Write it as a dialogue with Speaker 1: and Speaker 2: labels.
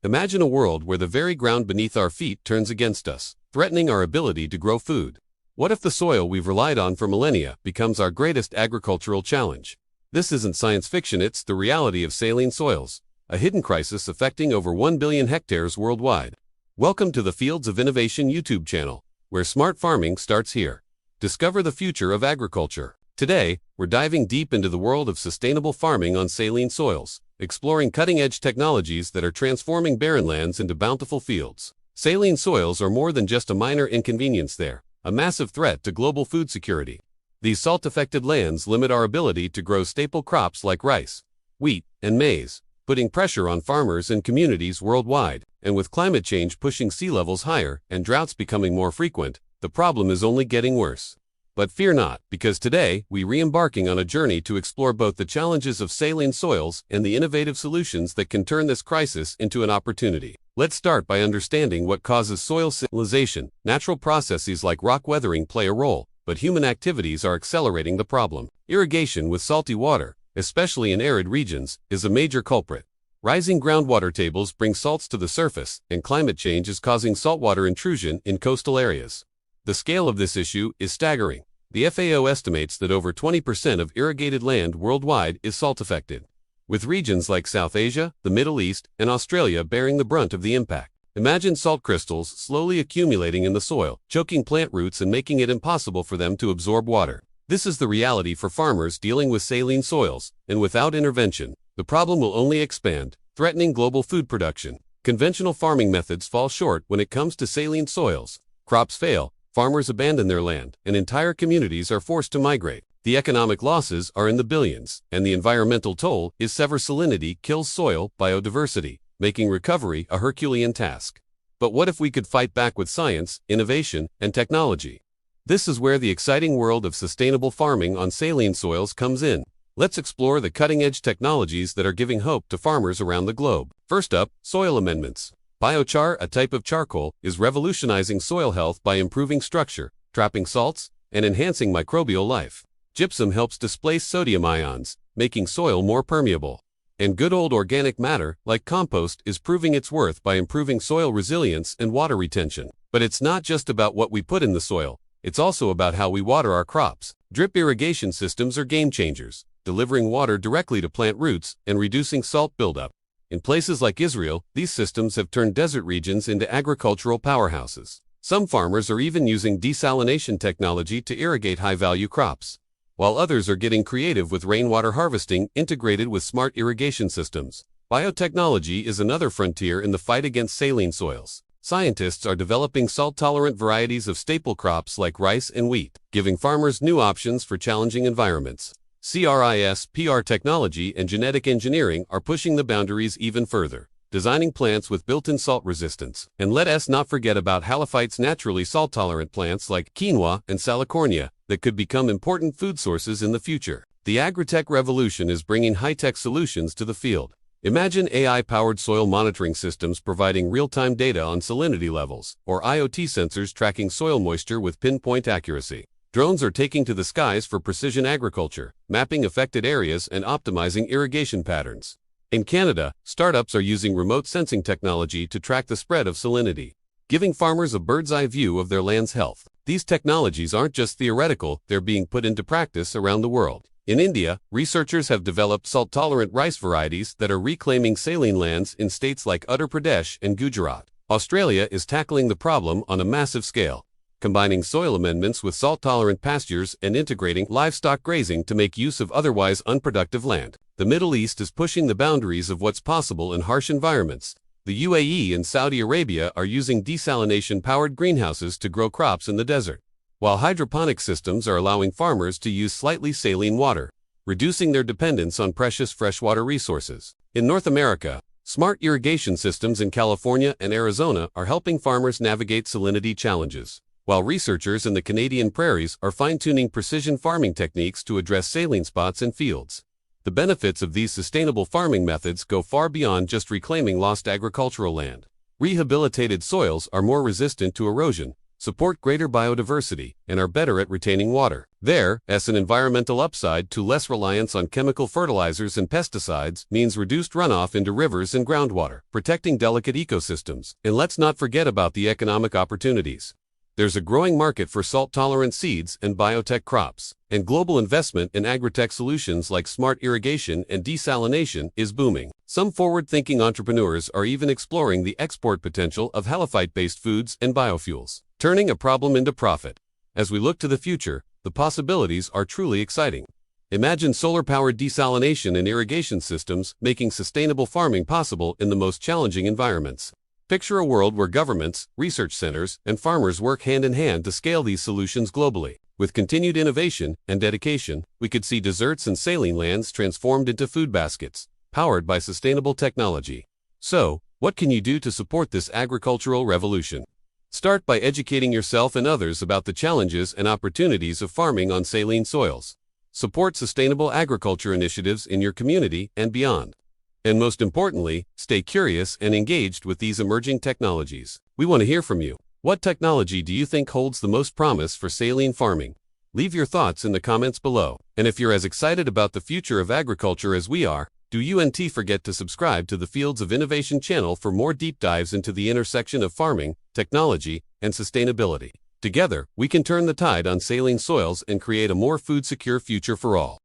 Speaker 1: Imagine a world where the very ground beneath our feet turns against us, threatening our ability to grow food. What if the soil we've relied on for millennia becomes our greatest agricultural challenge? This isn't science fiction, it's the reality of saline soils, a hidden crisis affecting over 1 billion hectares worldwide. Welcome to the Fields of Innovation YouTube channel, where smart farming starts here. Discover the future of agriculture. Today, we're diving deep into the world of sustainable farming on saline soils, exploring cutting-edge technologies that are transforming barren lands into bountiful fields. Saline soils are more than just a minor inconvenience, they're a massive threat to global food security. These salt-affected lands limit our ability to grow staple crops like rice, wheat, and maize, putting pressure on farmers and communities worldwide. And with climate change pushing sea levels higher and droughts becoming more frequent, the problem is only getting worse. But fear not, because today, we're re-embarking on a journey to explore both the challenges of saline soils and the innovative solutions that can turn this crisis into an opportunity. Let's start by understanding what causes soil salinization. Natural processes like rock weathering play a role, but human activities are accelerating the problem. Irrigation with salty water, especially in arid regions, is a major culprit. Rising groundwater tables bring salts to the surface, and climate change is causing saltwater intrusion in coastal areas. The scale of this issue is staggering. The FAO estimates that over 20% of irrigated land worldwide is salt-affected, with regions like South Asia, the Middle East, and Australia bearing the brunt of the impact. Imagine salt crystals slowly accumulating in the soil, choking plant roots and making it impossible for them to absorb water. This is the reality for farmers dealing with saline soils, and without intervention, the problem will only expand, threatening global food production. Conventional farming methods fall short when it comes to saline soils. Crops fail, farmers abandon their land, and entire communities are forced to migrate. The economic losses are in the billions, and the environmental toll is severe. Salinity kills soil biodiversity, making recovery a Herculean task. But what if we could fight back with science, innovation, and technology? This is where the exciting world of sustainable farming on saline soils comes in. Let's explore the cutting-edge technologies that are giving hope to farmers around the globe. First up, soil amendments. Biochar, a type of charcoal, is revolutionizing soil health by improving structure, trapping salts, and enhancing microbial life. Gypsum helps displace sodium ions, making soil more permeable. And good old organic matter, like compost, is proving its worth by improving soil resilience and water retention. But it's not just about what we put in the soil, it's also about how we water our crops. Drip irrigation systems are game changers, delivering water directly to plant roots and reducing salt buildup. In places like Israel, these systems have turned desert regions into agricultural powerhouses. Some farmers are even using desalination technology to irrigate high-value crops, while others are getting creative with rainwater harvesting integrated with smart irrigation systems. Biotechnology is another frontier in the fight against saline soils. Scientists are developing salt-tolerant varieties of staple crops like rice and wheat, giving farmers new options for challenging environments. CRISPR technology and genetic engineering are pushing the boundaries even further, designing plants with built-in salt resistance. And let us not forget about halophytes, naturally salt-tolerant plants like quinoa and salicornia that could become important food sources in the future. The agritech revolution is bringing high-tech solutions to the field. Imagine AI-powered soil monitoring systems providing real-time data on salinity levels, or IoT sensors tracking soil moisture with pinpoint accuracy. Drones are taking to the skies for precision agriculture, mapping affected areas and optimizing irrigation patterns. In Canada, startups are using remote sensing technology to track the spread of salinity, giving farmers a bird's-eye view of their land's health. These technologies aren't just theoretical, they're being put into practice around the world. In India, researchers have developed salt-tolerant rice varieties that are reclaiming saline lands in states like Uttar Pradesh and Gujarat. Australia is tackling the problem on a massive scale, combining soil amendments with salt-tolerant pastures and integrating livestock grazing to make use of otherwise unproductive land. The Middle East is pushing the boundaries of what's possible in harsh environments. The UAE and Saudi Arabia are using desalination-powered greenhouses to grow crops in the desert, while hydroponic systems are allowing farmers to use slightly saline water, reducing their dependence on precious freshwater resources. In North America, smart irrigation systems in California and Arizona are helping farmers navigate salinity challenges, while researchers in the Canadian prairies are fine-tuning precision farming techniques to address saline spots in fields. The benefits of these sustainable farming methods go far beyond just reclaiming lost agricultural land. Rehabilitated soils are more resistant to erosion, support greater biodiversity, and are better at retaining water. There's an environmental upside to less reliance on chemical fertilizers and pesticides means reduced runoff into rivers and groundwater, protecting delicate ecosystems. And let's not forget about the economic opportunities. There's a growing market for salt-tolerant seeds and biotech crops, and global investment in agritech solutions like smart irrigation and desalination is booming. Some forward-thinking entrepreneurs are even exploring the export potential of halophyte-based foods and biofuels, turning a problem into profit. As we look to the future, the possibilities are truly exciting. Imagine solar-powered desalination and irrigation systems making sustainable farming possible in the most challenging environments. Picture a world where governments, research centers, and farmers work hand in hand to scale these solutions globally. With continued innovation and dedication, we could see deserts and saline lands transformed into food baskets, powered by sustainable technology. So, what can you do to support this agricultural revolution? Start by educating yourself and others about the challenges and opportunities of farming on saline soils. Support sustainable agriculture initiatives in your community and beyond. And most importantly, stay curious and engaged with these emerging technologies. We want to hear from you. What technology do you think holds the most promise for saline farming? Leave your thoughts in the comments below. And if you're as excited about the future of agriculture as we are, don't forget to subscribe to the Fields of Innovation channel for more deep dives into the intersection of farming, technology, and sustainability. Together, we can turn the tide on saline soils and create a more food-secure future for all.